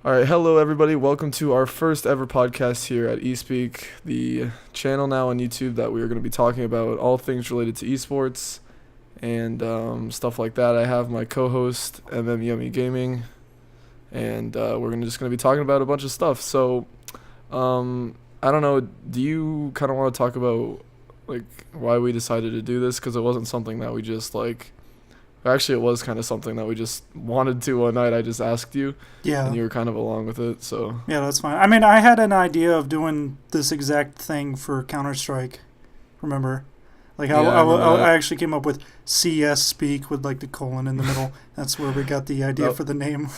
All right, hello everybody. Welcome to our first ever podcast here at eSpeak, the channel now on YouTube that we are going to be talking about all things related to eSports and stuff like that. I have my co-host MMYUMMY Gaming, and we're just going to be talking about a bunch of stuff. So, I don't know. Do you kind of want to talk about like why we decided to do this? Because it wasn't something that we just like. Actually, it was kind of something that we just wanted to one night. I just asked you, Yeah. and you were kind of along with it. So Yeah, that's fine. I mean, I had an idea of doing this exact thing for Counter-Strike. Remember? Like, Yeah, I remember that. I actually came up with CS Speak with, like, the colon in the middle. That's where we got the idea That, for the name.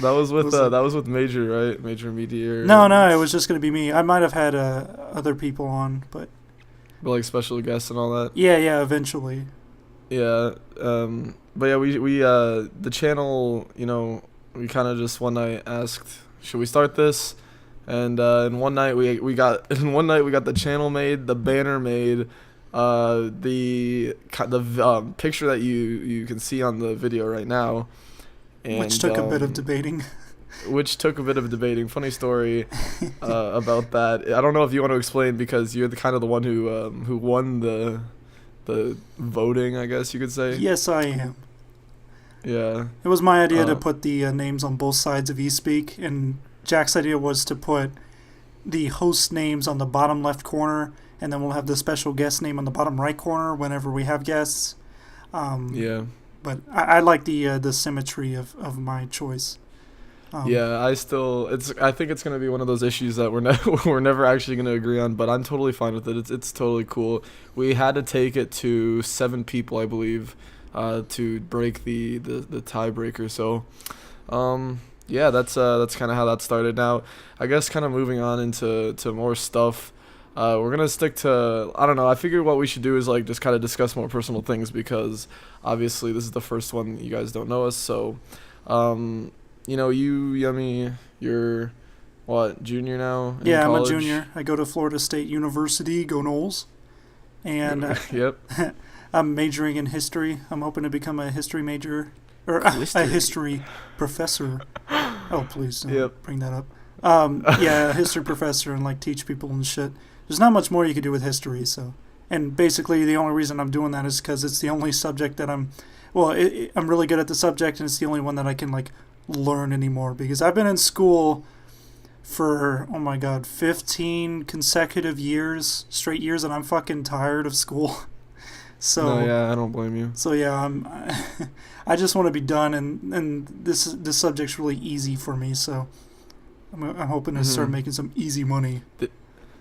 that was with like, that was with Major, right? Major Meteor. no, it was just going to be me. I might have had other people on, but Like special guests and all that. yeah, eventually. Yeah. But yeah, we the channel, we kind of just one night asked, should we start this? And in one night we got the channel made, the banner made, the picture that you can see on the video right now, and Which took a bit of debating. which took a bit of debating. Funny story about that. I don't know if you want to explain because you're the kind of the one who won the voting, I guess you could say. Yes, I am. Yeah. It was my idea to put the names on both sides of eSpeak, and Jack's idea was to put the host names on the bottom left corner, and then we'll have the special guest name on the bottom right corner whenever we have guests. Yeah. But I like the symmetry of my choice. Yeah, I think it's gonna be one of those issues that we're never actually gonna agree on, but I'm totally fine with it. It's totally cool. We had to take it to 7 people, I believe, to break the tiebreaker. So, yeah, that's kind of how that started. Now, I guess kind of moving on into more stuff. We're gonna stick to, I don't know. I figured what we should do is like just kind of discuss more personal things because obviously this is the first one. You guys don't know us, so. You, Yummy, you're, what, junior now in Yeah, college? I'm a junior. I go to Florida State University, go Noles. And Yep. I'm majoring in history. I'm hoping to become a history major, or History. a history professor. Oh, please don't Yep. bring that up. Yeah, a history professor and like teach people and shit. There's not much more you could do with history, so. And basically, the only reason I'm doing that is because it's the only subject that I'm really good at the subject, and it's the only one that I can like learn anymore, because I've been in school for 15 consecutive straight years, and I'm fucking tired of school. So No, yeah, I don't blame you. so yeah, I just want to be done, and this subject's really easy for me, so I'm hoping to start making some easy money.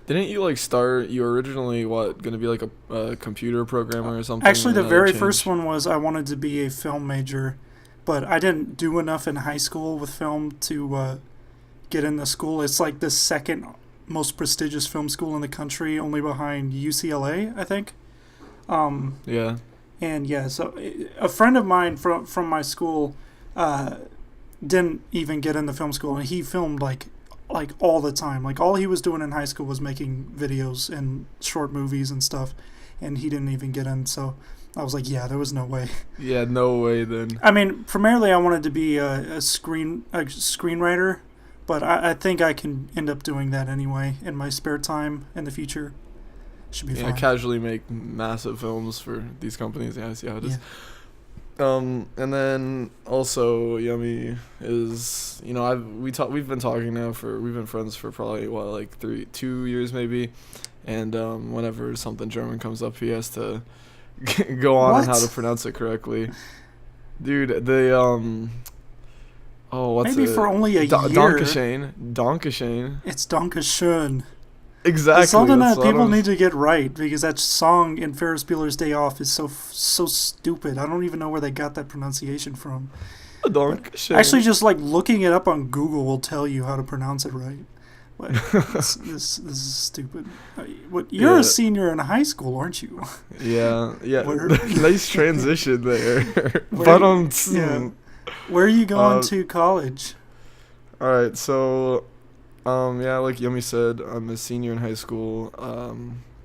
Didn't you you were originally gonna be like a computer programmer or something? Actually, the and then very it first changed? one was I wanted to be a film major, but I didn't do enough in high school with film to get in the school. It's like the second most prestigious film school in the country, only behind UCLA, I think. Yeah. And yeah, so a friend of mine from my school didn't even get in the film school, and he filmed like all the time. Like all he was doing in high school was making videos and short movies and stuff, and he didn't even get in. So I was like, yeah, there was no way. Yeah, no way then. I mean, primarily I wanted to be a screenwriter, but I think I can end up doing that anyway in my spare time in the future. Should be Yeah, I fine. casually make massive films for these companies. Yeah, I see how it is. Yeah. And then also Yummy is, we've been talking now we've been friends for probably 2 years maybe, and whenever something German comes up, he has to go on how to What? pronounce it correctly. Dude, the what's Maybe it? for only a year. Donkashane. It's Dankeschön. Exactly. It's something that's that what people I'm- need to get right, because that song in Ferris Bueller's Day Off is so stupid. I don't even know where they got that pronunciation from. Donkashane. Actually, just like looking it up on Google will tell you how to pronounce it right. Like, this is stupid. You're Yeah. a senior in high school, aren't you? Yeah. Where- Nice transition there. Where- But yeah. Where are you going Uh, to college? All right, so, yeah, like Yummy said, I'm a senior in high school.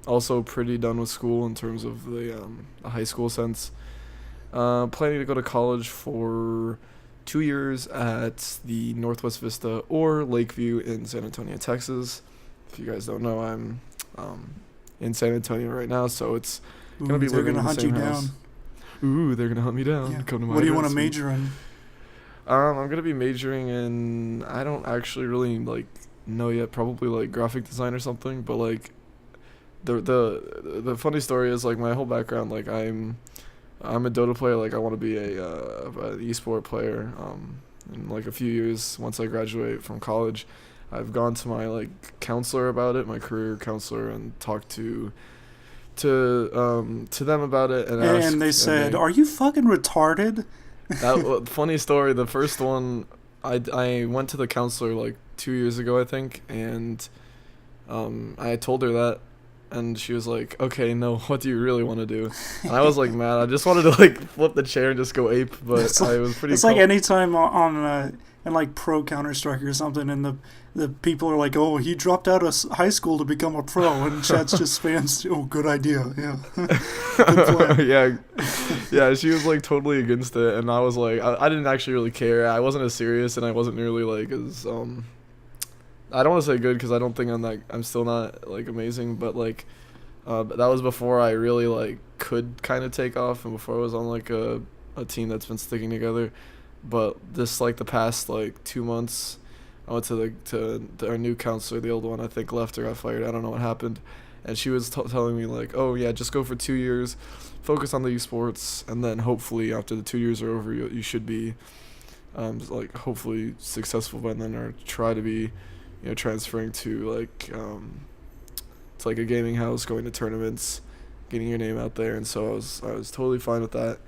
Also pretty done with school in terms of the high school sense. Planning to go to college for 2 years at the Northwest Vista or Lakeview in San Antonio, Texas. If you guys don't know, I'm in San Antonio right now, so it's gonna be they're living gonna in the hunt same you house. down. Ooh, they're gonna hunt me down. Yeah. Come to my What do you want to house. major in? I'm gonna be majoring in. I don't actually really like know yet. Probably like graphic design or something. But like, the funny story is like my whole background. Like I'm a Dota player. Like I want to be an esport player. In like a few years once I graduate from college, I've gone to my like counselor about it, my career counselor, and talked to them about it, and asked, And they said, "Are you fucking retarded?" funny story. The first one, I went to the counselor like 2 years ago, I think, and I told her that, and she was like, "Okay, no, what do you really want to do?" And I was like, "Man, I just wanted to like flip the chair and just go ape," but I was pretty. It's like anytime on in like pro Counter-Strike or something, and the people are like, "Oh, he dropped out of high school to become a pro," and chat's just spams, "Oh, good idea, yeah." Good plan. yeah. She was like totally against it, and I was like, I didn't actually really care. I wasn't as serious, and I wasn't really like as I don't want to say good because I don't think I'm still not like amazing, but like but that was before I really like could kind of take off, and before I was on like a team that's been sticking together. But this like the past like 2 months, I went to our new counselor. The old one I think left or got fired. I don't know what happened, and she was telling me like, "Oh yeah, just go for 2 years, focus on the esports, and then hopefully after the 2 years are over, you should be like hopefully successful by then, or try to be, transferring to like it's like a gaming house, going to tournaments, getting your name out there." And so I was totally fine with that.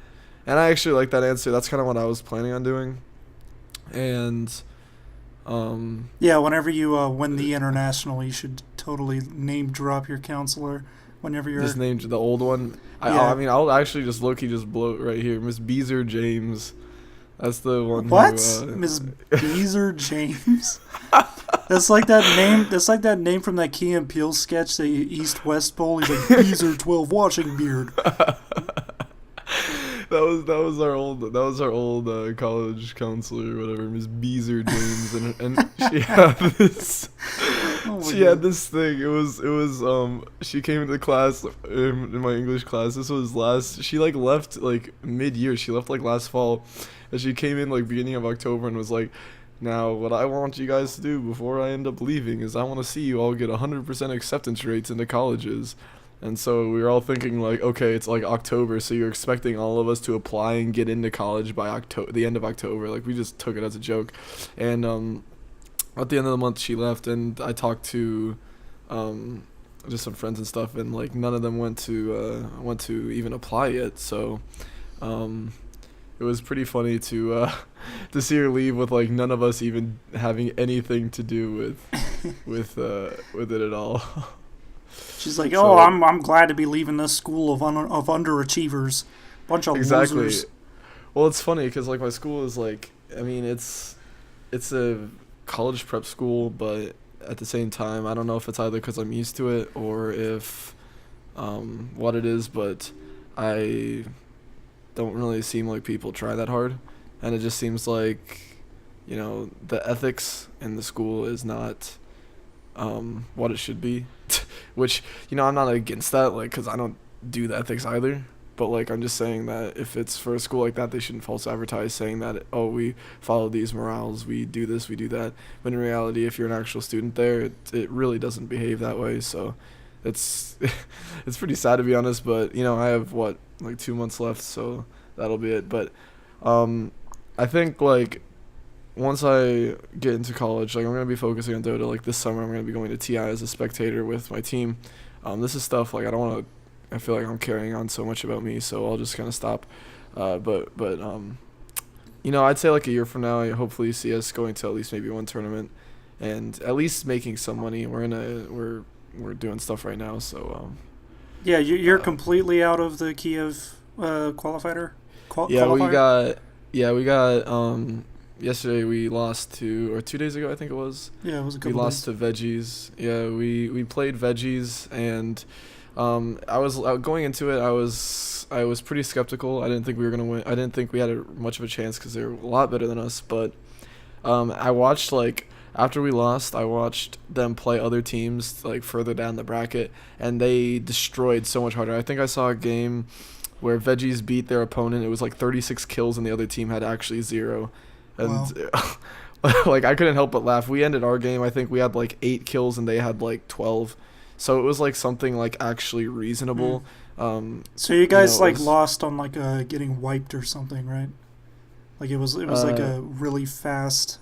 And I actually like that answer. That's kind of what I was planning on doing. And yeah, whenever you win the international, you should totally name drop your counselor. Whenever you're just named the old one. Yeah. I mean, I'll actually just low-key just blow it right here. Miss Beezer James. That's the one. What? Miss Beezer James? That's like that name. That's like that name from that Key and Peele sketch, the East West Bowl. He's like Beezer 12 washing beard. That was our old college counselor or whatever, Miss Beezer James, and she had this had this thing. It was she came into class in my English class. This was she like left like mid-year. She left like last fall, and she came in like beginning of October and was like, "Now, what I want you guys to do before I end up leaving is I want to see you all get 100% acceptance rates into colleges." And so we were all thinking like, okay, it's like October, so you're expecting all of us to apply and get into college by the end of October. Like we just took it as a joke. And at the end of the month, she left, and I talked to just some friends and stuff, and like none of them went to even apply yet. So it was pretty funny to see her leave with like none of us even having anything to do with it at all. She's like, "Oh, I'm glad to be leaving this school of underachievers, bunch of losers." Well, it's funny because like my school is like, I mean, it's a college prep school, but at the same time, I don't know if it's either because I'm used to it or if what it is, but I don't really seem like people try that hard, and it just seems like, the ethics in the school is not what it should be. Which, I'm not against that, like, because I don't do the ethics either. But, like, I'm just saying that if it's for a school like that, they shouldn't false advertise saying that, oh, we follow these morals, we do this, we do that. But in reality, if you're an actual student there, it really doesn't behave that way. So it's it's pretty sad, to be honest. But, I have, 2 months left, so that'll be it. But I think, like, once I get into college, like I'm gonna be focusing on Dota. Like this summer, I'm gonna be going to TI as a spectator with my team. This is stuff like I feel like I'm carrying on so much about me, so I'll just kind of stop. But I'd say like a year from now, I hopefully see us going to at least maybe one tournament, and at least making some money. We're doing stuff right now, so. Yeah, you're completely out of the Kiev qualifier. We got. Yesterday we lost or 2 days ago I think it was. Yeah, it was a couple We lost days. to Veggies. Yeah, we played Veggies, and I was going into it. I was pretty skeptical. I didn't think we were gonna win. I didn't think we had much of a chance because they're a lot better than us. But I watched like after we lost, I watched them play other teams like further down the bracket, and they destroyed so much harder. I think I saw a game where Veggies beat their opponent. It was like 36 kills, and the other team had actually 0. And Wow. like I couldn't help but laugh. We ended our game. I think we had like 8 kills, and they had like 12. So it was like something like actually Mm. reasonable. So you You know, guys it like was lost on like getting wiped or something, right? Like it was like uh a really fast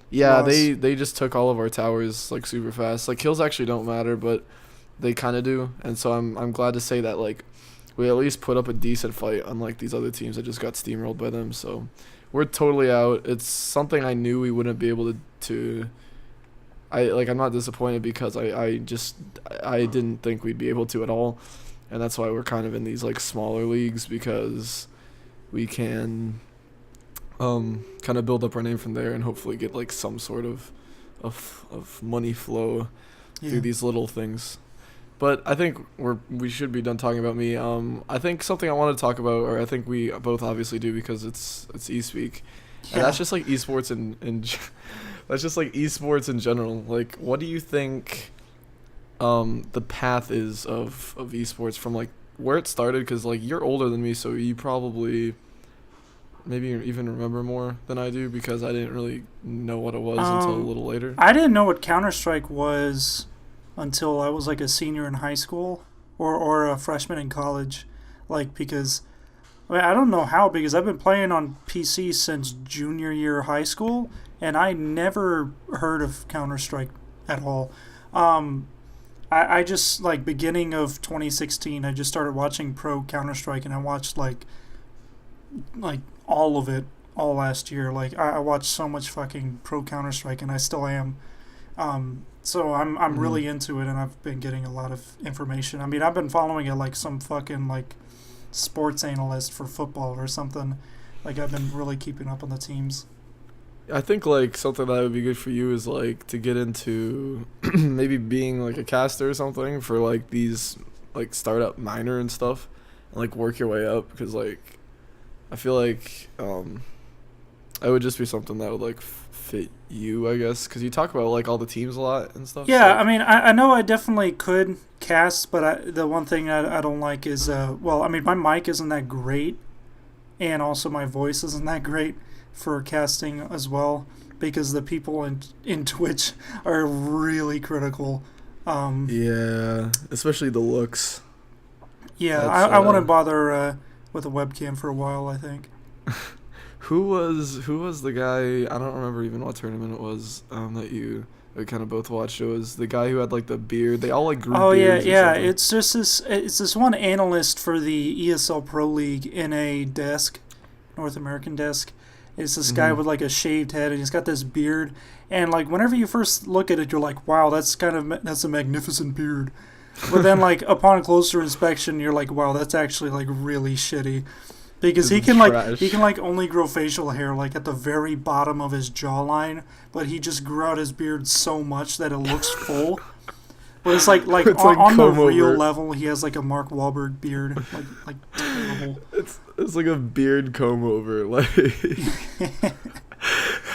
yeah, loss. they just took all of our towers like super fast. Like kills actually don't matter, but they kind of do. And so I'm glad to say that like we at least put up a decent fight, unlike these other teams that just got steamrolled by them. So we're totally out. It's something I knew we wouldn't be able to I'm not disappointed because I didn't think we'd be able to at all. And that's why we're kind of in these like smaller leagues, because we can kind of build up our name from there and hopefully get like some sort of money flow through Yeah. these little things. But I think we should be done talking about me. I think something I want to talk about, or I think we both obviously do because it's eSpeak, and Yeah. that's just like esports that's just like esports in general. Like, what do you think the path is of esports from like where it started? Because like you're older than me, so you probably maybe even remember more than I do because I didn't really know what it was until a Um, little later. I didn't know what Counter Strike was until I was like a senior in high school or a freshman in college, like because I don't know how, because I've been playing on PC since junior year of high school, and I never heard of Counter Strike at all. Um, I just like beginning of 2016, I just started watching Pro Counter Strike, and I watched like all of it all last year. Like I watched so much fucking Pro Counter Strike, and I still am. So I'm Hmm. really into it, and I've been getting a lot of information. I mean, I've been following it like some fucking like sports analyst for football or something. Like I've been really keeping up on the teams. I think like something that would be good for you is like to get into maybe being like a caster or something for like these like startup minor and stuff, and like work your way up because like I feel like it would just be something that would like fit you, I guess, because you talk about like all the teams a lot and stuff. Yeah, So I mean, I know I definitely could cast, but the one thing I don't like is, well, I mean, my mic isn't that great, and also my voice isn't that great for casting as well, because the people in Twitch are really critical. Um, yeah, especially the looks. yeah, That's I wouldn't bother with a webcam for a while, I think. who was the guy? I don't remember even what tournament it was that you kind of both watched. It was the guy who had like the beard. They all like grew Oh yeah, beards or yeah. something. It's this one analyst for the ESL Pro League in a desk, North American desk. It's this guy Hmm. with like a shaved head, and he's got this beard. And like whenever you first look at it, you're like, wow, that's a magnificent beard. But then like upon closer inspection, you're like, wow, that's actually like really shitty. Because It's he trash. can like only grow facial hair like at the very bottom of his jawline, but he just grew out his beard so much that it looks full. But it's like It's like on the comb real over. level, he has like a Mark Wahlberg beard, like terrible. It's like a beard comb over. Like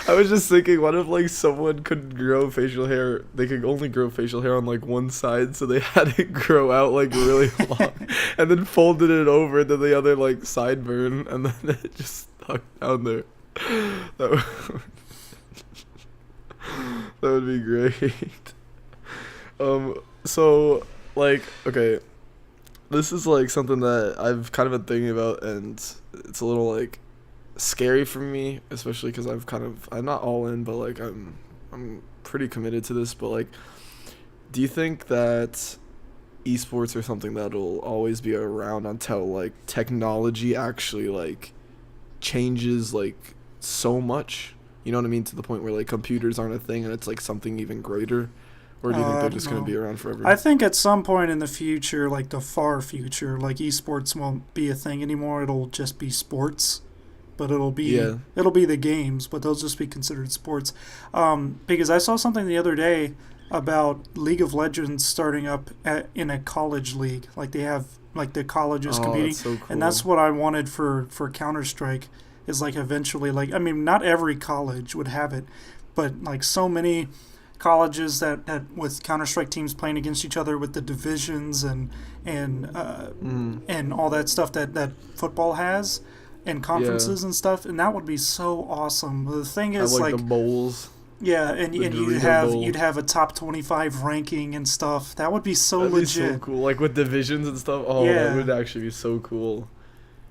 I was just thinking, what if like someone couldn't grow facial hair? They could only grow facial hair on like one side, so they had it grow out like really long, and then folded it over into the other like sideburn, and then it just stuck down there. That would, that would be great. So like, okay, this is like something that I've kind of been thinking about, and it's a little like scary for me, especially because I'm not all in, but like I'm pretty committed to this. But like, do you think that esports are something that'll always be around until like technology actually like changes like so much? You know what I mean? To the point where like computers aren't a thing and it's like something even greater, or do you think I they're don't just gonna know. be around I forever? think at some point in the future, like the far future, like esports won't be a thing anymore. It'll just be sports, but Yeah. it'll be the games, but they'll just be considered sports. Because I saw something the other day. about League of Legends starting up in a college league. Like they have like the colleges Oh, competing, that's so and that's cool. what I wanted for Counter Strike. Is like eventually like I mean not every college would have it, but like so many colleges that with Counter Strike teams playing against each other with the divisions and uh, Mm. and all that stuff that football has and Yeah. conferences and stuff, and that would be so awesome. The thing Have is like the like bowls, yeah, the and Dorito bowl. you'd have a top 25 ranking and stuff. That would be so That'd be so legit. cool. Like with divisions and stuff. Oh, that Yeah. would actually be so cool.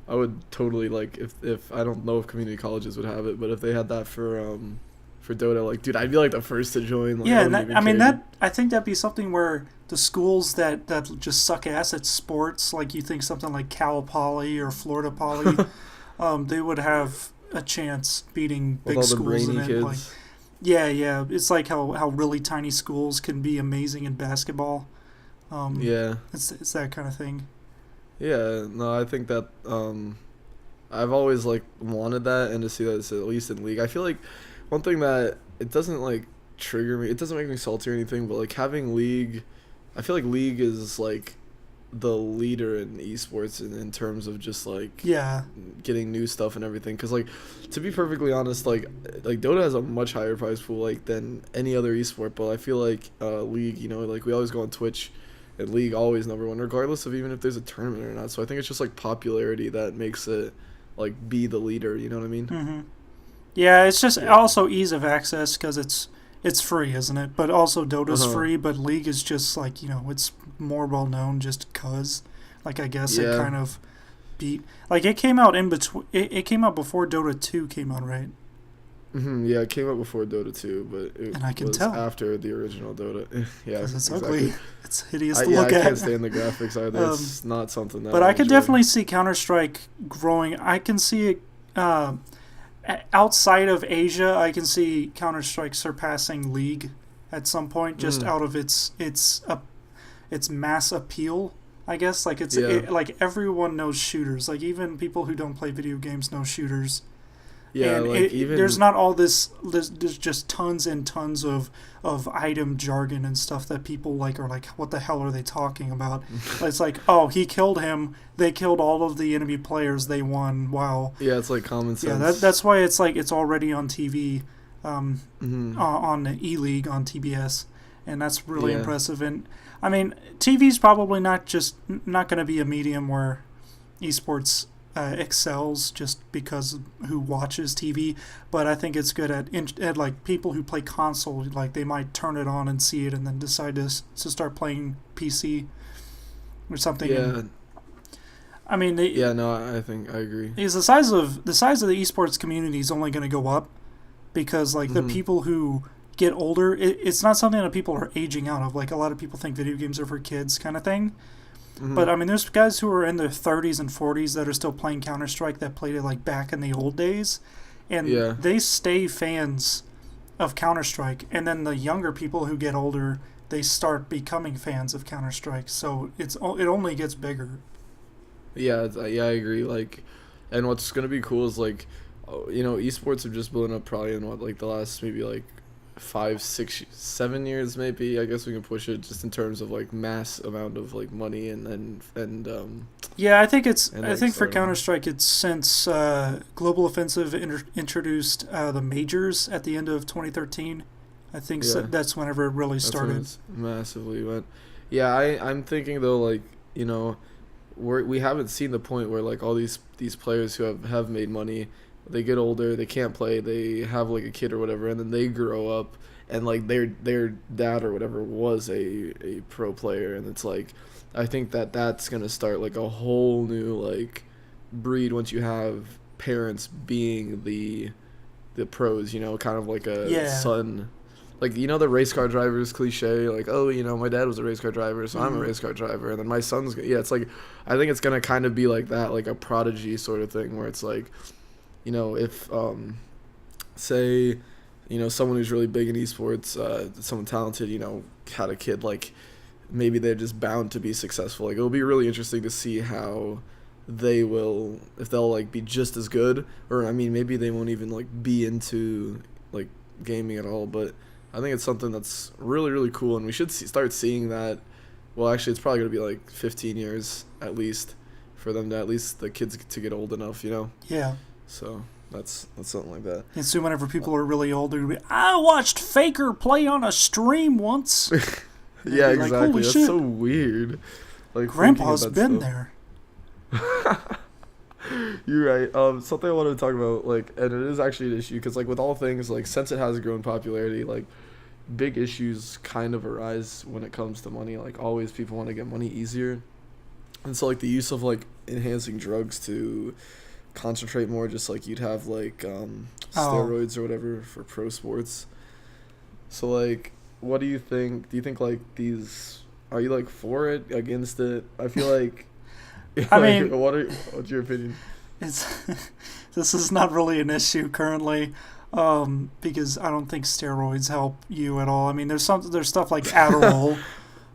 I would totally like if I don't know if community colleges would have it, but if they had that for Dota, like dude, I'd be like the first to join. Like I Yeah, and wouldn't that, even I mean care. that I think that'd be something where the schools that just suck ass at sports, like you think something like Cal Poly or Florida Poly, they would have a chance beating With big all the schools in brainy it. Like kids. yeah, yeah, it's like how really tiny schools can be amazing in basketball. Yeah. It's that kind of thing. Yeah, no, I think that I've always like wanted that and to see that it's at least in league. I feel like one thing that it doesn't like trigger me, it doesn't make me salty or anything, but like having league, I feel like league is like the leader in esports in terms of just like Yeah, getting new stuff and everything. Cause like to be perfectly honest, like Dota has a much higher prize pool like than any other esport, but I feel like league, you know, like we always go on Twitch. And league always number one, regardless of even if there's a tournament or not. So I think it's just like popularity that makes it like be the leader. You know what I mean? yeah. It's just Yeah. also ease of access because it's free, isn't it? But also Uh Dota's huh. free, but League is just like it's more well known just cause. Like I guess it Yeah. kind of beat. Like it came out in between. It came out before Dota 2 came out, right? Yeah, it came out before Dota 2, but it And I can was tell after the original Dota. Yeah, because it's ugly. exactly. It's hideous I to yeah, look I can't at. stand the graphics either. Um, It's not something that but I I could enjoy. definitely see Counter Strike growing. I can see it. Outside of Asia, I can see Counter Strike surpassing League at some point, just Mm, out of its mass appeal. I guess like yeah. like everyone knows shooters. Like even people who don't play video games know shooters, Yeah, and like there's even not all this. There's just tons and tons of item jargon and stuff that people like are like, what the hell are they talking about? It's like, oh, he killed him. They killed all of the enemy players. They won. Wow. yeah, it's like common Yeah, sense. that's why it's like it's already on TV, um, Hmm. on the E League on TBS, and that's really Yeah. impressive. And I mean, TV's probably not going to be a medium where esports excels just because of who watches TV, but I think it's good at like people who play console. Like they might turn it on and see it, and then decide to start playing PC or something. And Yeah. I mean, Yeah, no, I think I agree. is the size of the esports community is only going to go up because like the Hmm. people who get older, it's not something that people are aging out of. Like a lot of people think video games are for kids, kind of thing. Hmm. But I mean, there's guys who are in their 30s and 40s that are still playing Counter Strike that played it like back in the old days, and Yeah. they stay fans of Counter Strike. And then the younger people who get older, they start becoming fans of Counter Strike. So it only gets bigger. Yeah, yeah, I agree. Like, and what's gonna be cool is like, you know, esports have just blown up probably in what like the last maybe like 5, 6, 7 years maybe. I guess we can push it just in terms of like mass amount of like money and Yeah, I think it's. and I like think for Counter starting. Strike, it's since Global Offensive introduced the majors at the end of 2013. I think Yeah, that's whenever it really that's when started. it's massively went. Yeah, I'm thinking though like you know we haven't seen the point where like all these players who have made money, they get older, they can't play, they have like a kid or whatever, and then they grow up and like their dad or whatever was a pro player, and it's like I think that's gonna start like a whole new like breed once you have parents being the pros, you know, kind of like a Yeah. son. Like you know the race car drivers cliche, like oh you know my dad was a race car driver, so I'm a Hmm. race car driver, and then my son's yeah. It's like I think it's gonna kind of be like that, like a prodigy sort of thing, where it's like you know if say you know someone who's really big in esports, someone talented, you know, had a kid, like maybe they're just bound to be successful. Like it'll be really interesting to see how they will if they'll like be just as good, or I mean maybe they won't even like be into like gaming at all, but I think it's something that's really, really cool, and we should start seeing that. Well, actually, it's probably going to be like 15 years at least for them to, at least the kids to get old enough, you know? Yeah. So that's something like that. And soon whenever people are really old, they're going to be, I watched Faker play on a stream once. Yeah, exactly. Like, that's shit. so weird. Like, Grandpa's been there. You're right. Something I wanted to talk about, like, and it is actually an issue, because, like, with all things, like, since it has grown popularity, like, big issues kind of arise when it comes to money. Like, always people want to get money easier. And so, like, the use of, like, enhancing drugs to concentrate more, just like you'd have, like, steroids or whatever for pro sports. So, like, what do you think? Do you think, like, these, are you, like, for it, against it? I feel like, I mean, what's your opinion? This is not really an issue currently, because I don't think steroids help you at all. I mean, there's stuff like Adderall,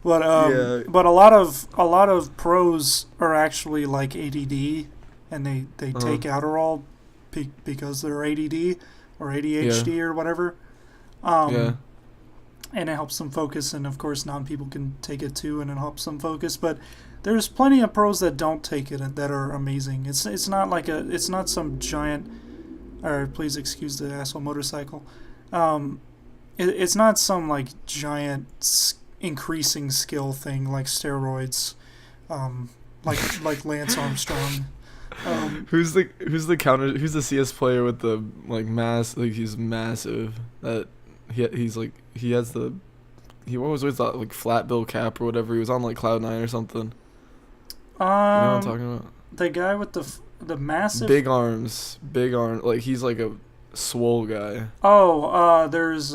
but a lot of pros are actually like ADD, and they take Adderall because they're ADD or ADHD or whatever. And it helps them focus, and of course non-people can take it too, and it helps them focus. But there's plenty of pros that don't take it and that are amazing. It's not some giant, or please excuse the asshole motorcycle. It's not some like giant increasing skill thing like steroids, like Lance Armstrong. Who's the CS player with the like mass, like he's massive, that he has the, he always wears that like flat bill cap or whatever. He was on like Cloud9 or something. You know what I'm talking about? The guy with the massive big arms, like he's like a swole guy. There's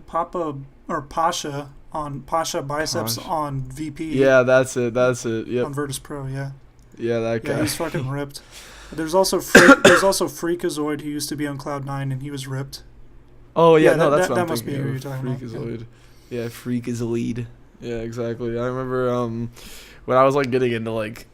Papa or Pasha biceps on VP. Yeah, that's it. Yep. On Virtus Pro, yeah. Yeah, that guy. Yeah, he's fucking ripped. There's also Freakazoid, who used to be on Cloud9, and he was ripped. Oh yeah, no, that's what I'm must be thinking who of. you're talking Freakazoid. about. Yeah, Freakazoid. Yeah, exactly. I remember when I was like getting into like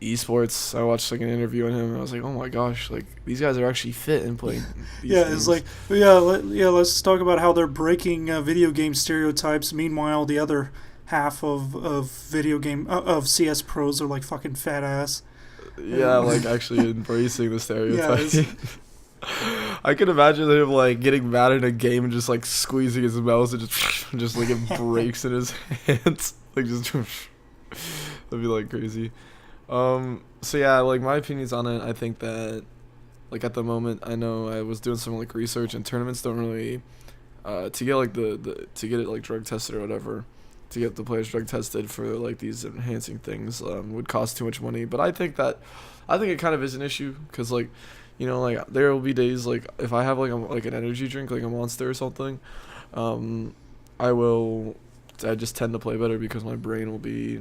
eSports, I watched like an interview on him, and I was like, oh my gosh, like these guys are actually fit and playing these Yeah, games. it's like, let's talk about how they're breaking video game stereotypes. Meanwhile, the other half of CS pros are like fucking fat ass. Yeah, like actually embracing the stereotype. Yeah, I can imagine him like getting mad in a game and just like squeezing his mouse and just like it breaks in his hands, like just that'd be like crazy. So yeah, like my opinions on it, I think that like at the moment, I know I was doing some like research, and tournaments don't really to get like to get it like drug tested or whatever, to get the players drug tested for like these enhancing things would cost too much money. But I think it kind of is an issue, because like, you know, like there will be days like if I have like an energy drink, like a Monster or something, I just tend to play better because my brain will be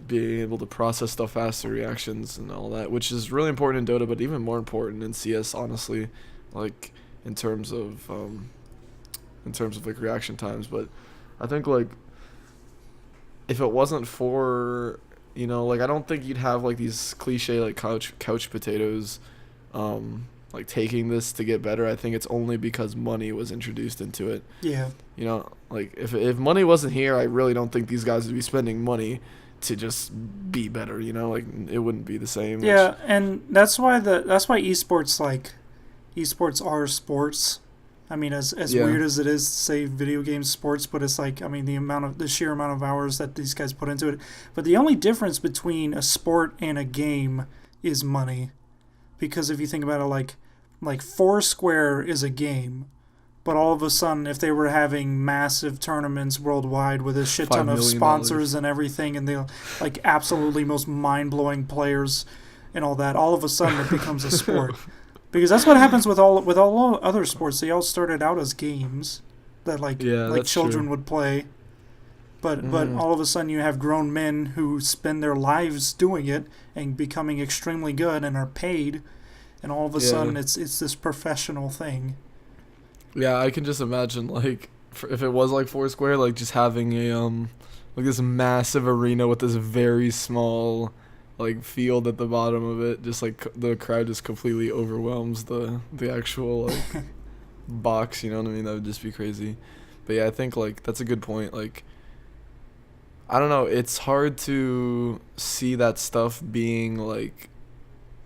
being able to process stuff faster, reactions and all that, which is really important in Dota, but even more important in CS, honestly, like in terms of like reaction times. But I think like if it wasn't for, you know, like I don't think you'd have like these cliche like couch potatoes like taking this to get better. I think it's only because money was introduced into it. Yeah. You know, like if money wasn't here, I really don't think these guys would be spending money to just be better, you know, like it wouldn't be the same. Yeah, and that's why esports are sports. I mean, as weird as it is to say video games sports, but it's like, I mean, the sheer amount of hours that these guys put into it. But the only difference between a sport and a game is money. Because if you think about it, like Foursquare is a game, but all of a sudden, if they were having massive tournaments worldwide with a shit ton of sponsors and everything, and the like absolutely most mind-blowing players and all that, all of a sudden it becomes a sport. Because that's what happens with all other sports. They all started out as games that like children would play. But all of a sudden you have grown men who spend their lives doing it and becoming extremely good and are paid, and all of a sudden it's this professional thing. Yeah, I can just imagine like if it was like Foursquare, like just having a like this massive arena with this very small like field at the bottom of it, just like the crowd just completely overwhelms the actual like box, you know what I mean? That would just be crazy. But yeah, I think like that's a good point. Like I don't know, it's hard to see that stuff being like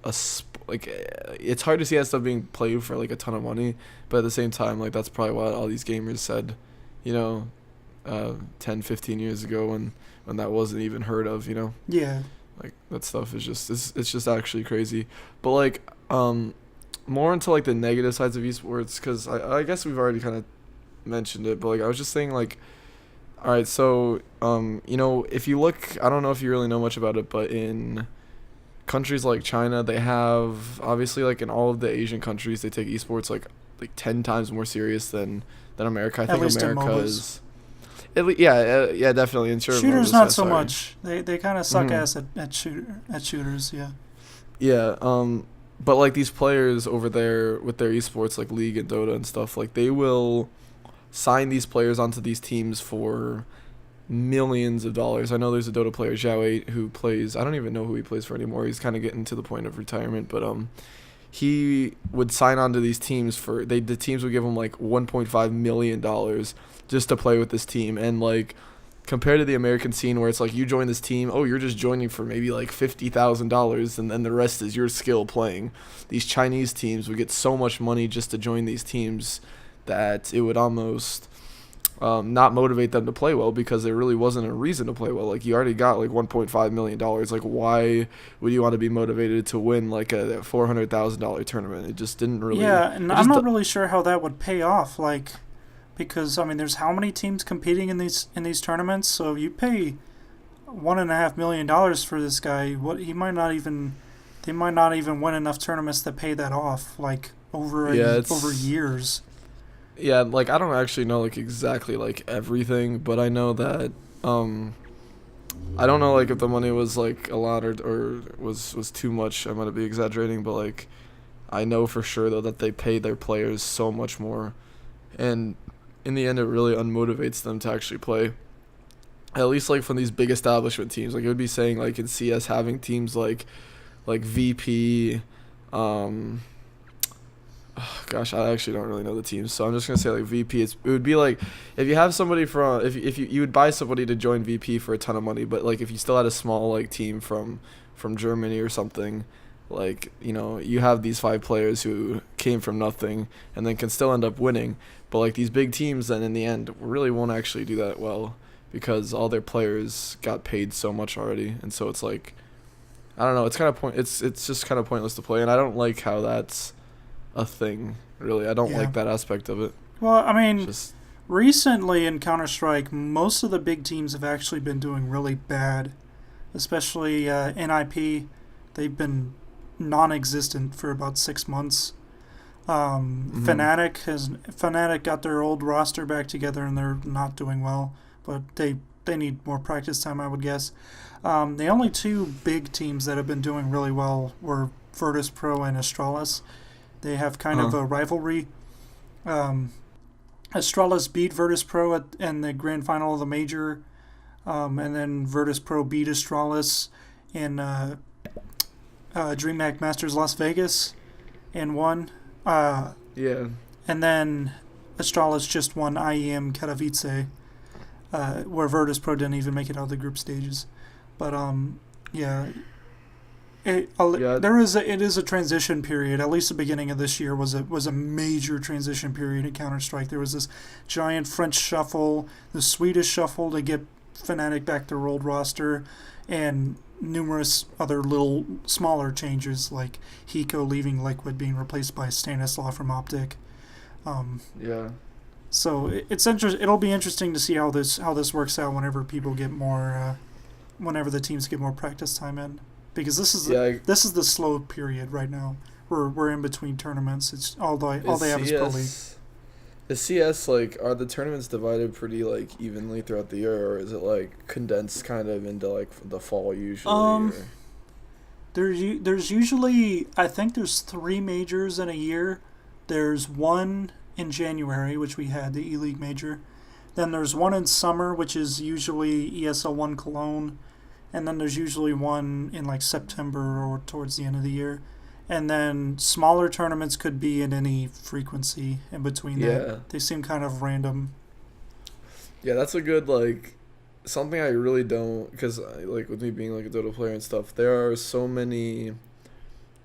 it's hard to see that stuff being played for like a ton of money, but at the same time like that's probably what all these gamers said, you know, 10, 15 years ago when that wasn't even heard of, you know. Yeah. Like that stuff is just it's just actually crazy. But like more into like the negative sides of esports, cuz I guess we've already kind of mentioned it, but like I was just saying like all right, so you know, if you look, I don't know if you really know much about it, but in countries like China, they have obviously like in all of the Asian countries, they take esports like 10 times more serious than America. I At think least in America MOBAs. is yeah, yeah, definitely. And sure, Shooters MOBAs, not yeah, so sorry. much. They kind of suck Mhm. ass at shooters. Yeah. Yeah, but like these players over there with their esports like League and Dota and stuff, like they will sign these players onto these teams for millions of dollars. I know there's a Dota player, Zhao8, who plays. I don't even know who he plays for anymore. He's kind of getting to the point of retirement, but he would sign on to these teams for the teams would give him like 1.5 million dollars just to play with this team, and like compared to the American scene where it's like you join this team, oh, you're just joining for maybe like $50,000 and then the rest is your skill playing. These Chinese teams would get so much money just to join these teams that it would almost not motivate them to play well, because there really wasn't a reason to play well. Like you already got like $1.5 million. Like why would you want to be motivated to win like a $400,000 tournament? It just didn't really. Yeah, and It I'm just not really sure how that would pay off. Like, because I mean, there's how many teams competing in these tournaments? So if you pay $1.5 million for this guy, what they might not even win enough tournaments to pay that off. Like over years. Yeah, like I don't actually know like exactly like everything, but I know that I don't know like if the money was like a lot or was too much. I'm gonna be exaggerating, but like I know for sure though that they pay their players so much more, and in the end it really unmotivates them to actually play. At least like from these big establishment teams, like it would be saying like in CS having teams like VP, gosh, I actually don't really know the teams, so I'm just gonna say like VP. It would be like if you have somebody from if you would buy somebody to join VP for a ton of money, but like if you still had a small like team from Germany or something, like you know you have these 5 players who came from nothing and then can still end up winning, but like these big teams then in the end really won't actually do that well because all their players got paid so much already, and so it's like I don't know, it's kind of it's just kind of pointless to play, and I don't like how that's a thing, really. I don't Yeah. like that aspect of it. Well, I mean, Just recently in Counter-Strike, most of the big teams have actually been doing really bad, especially NIP. They've been non-existent for about 6 months. Fnatic got their old roster back together and they're not doing well, but they need more practice time, I would guess. The only 2 big teams that have been doing really well were Virtus.pro and Astralis. They have kind of a rivalry. Astralis beat Virtus.pro in the grand final of the major, and then Virtus.pro beat Astralis in DreamHack Masters Las Vegas and won. yeah, And then Astralis just won IEM Katowice, where Virtus.pro didn't even make it out of the group stages. But yeah. It is a transition period. At least the beginning of this year was a major transition period in Counter-Strike. There was this giant French shuffle, the Swedish shuffle to get Fnatic back to their old roster, and numerous other little smaller changes like Hiko leaving Liquid, being replaced by Stanislav from Optic. yeah, So it'll be interesting to see how this works out whenever people get more, whenever the teams get more practice time in. Because this is the slow period right now. We're in between tournaments. It's all they have is Pro League. Is CS like are the tournaments divided pretty like evenly throughout the year, or is it like condensed kind of into like the fall usually? There's usually, I think there's 3 majors in a year. There's one in January, which we had the E-League major. Then there's one in summer, which is usually ESL1 Cologne. And then there's usually one in like September or towards the end of the year. And then smaller tournaments could be in any frequency in between that. They seem kind of random. Yeah, that's a good like something I really don't because like with me being like a Dota player and stuff, there are so many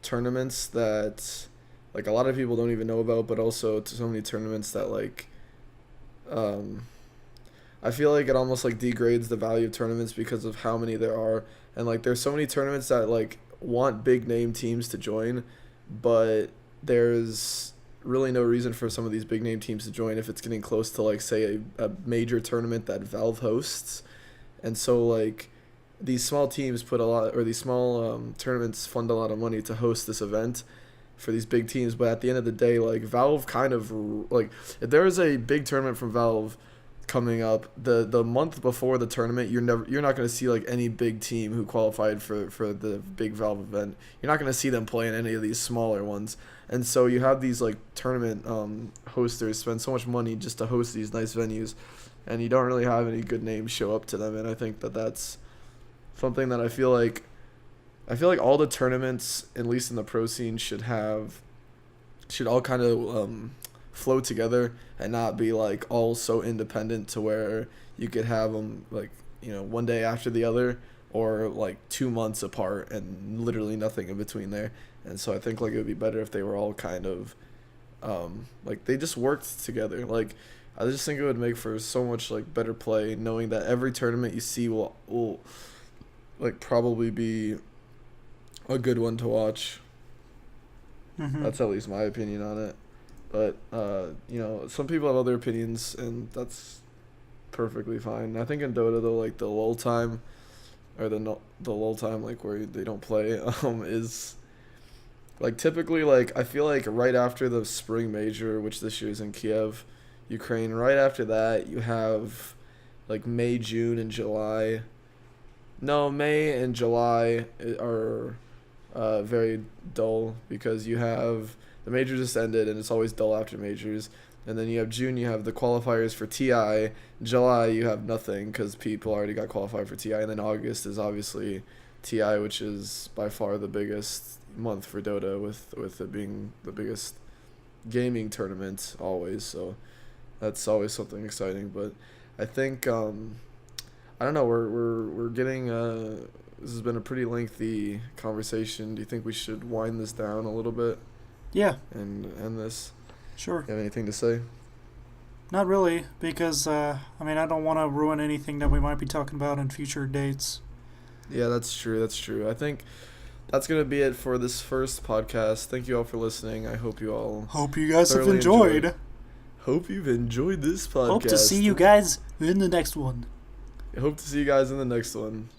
tournaments that like a lot of people don't even know about, but also so many tournaments that like um I feel like it almost like degrades the value of tournaments because of how many there are, and like there's so many tournaments that like want big name teams to join, but there's really no reason for some of these big name teams to join if it's getting close to like say a major tournament that Valve hosts, and so like these small teams put a lot or these small tournaments fund a lot of money to host this event for these big teams, but at the end of the day like Valve kind of like if there is a big tournament from Valve coming up the month before the tournament, you're not going to see like any big team who qualified for the big Valve event. You're not going to see them play in any of these smaller ones, and so you have these like tournament hosters spend so much money just to host these nice venues, and you don't really have any good names show up to them. And I think that that's something that I feel like all the tournaments, at least in the pro scene, should all kind of flow together and not be like all so independent to where you could have them like one day after the other or like 2 months apart and literally nothing in between there. And so I think like it would be better if they were all kind of like they just worked together. Like I just think it would make for so much like better play knowing that every tournament you see will like probably be a good one to watch. Mm-hmm. That's at least my opinion on it. But some people have other opinions, and that's perfectly fine. I think in Dota though, like the lull time, or the lull time, like where they don't play, is like typically like I feel like right after the spring major, which this year is in Kiev, Ukraine. Right after that, you have like May, June, and July. No, May and July are very dull because you have the major just ended and it's always dull after majors. And then you have June, you have the qualifiers for TI. July, you have nothing because people already got qualified for TI. And then August is obviously TI, which is by far the biggest month for Dota, with it being the biggest gaming tournament always. So that's always something exciting. But I think I don't know. We're getting. This has been a pretty lengthy conversation. Do you think we should wind this down a little bit? Yeah. And end this. Sure. You have anything to say? Not really, because I don't want to ruin anything that we might be talking about in future dates. Yeah, that's true. That's true. I think that's gonna be it for this first podcast. Thank you all for listening. I hope you all hope you guys have thoroughly enjoyed. Hope you've enjoyed this podcast. Hope to see you guys in the next one. I hope to see you guys in the next one.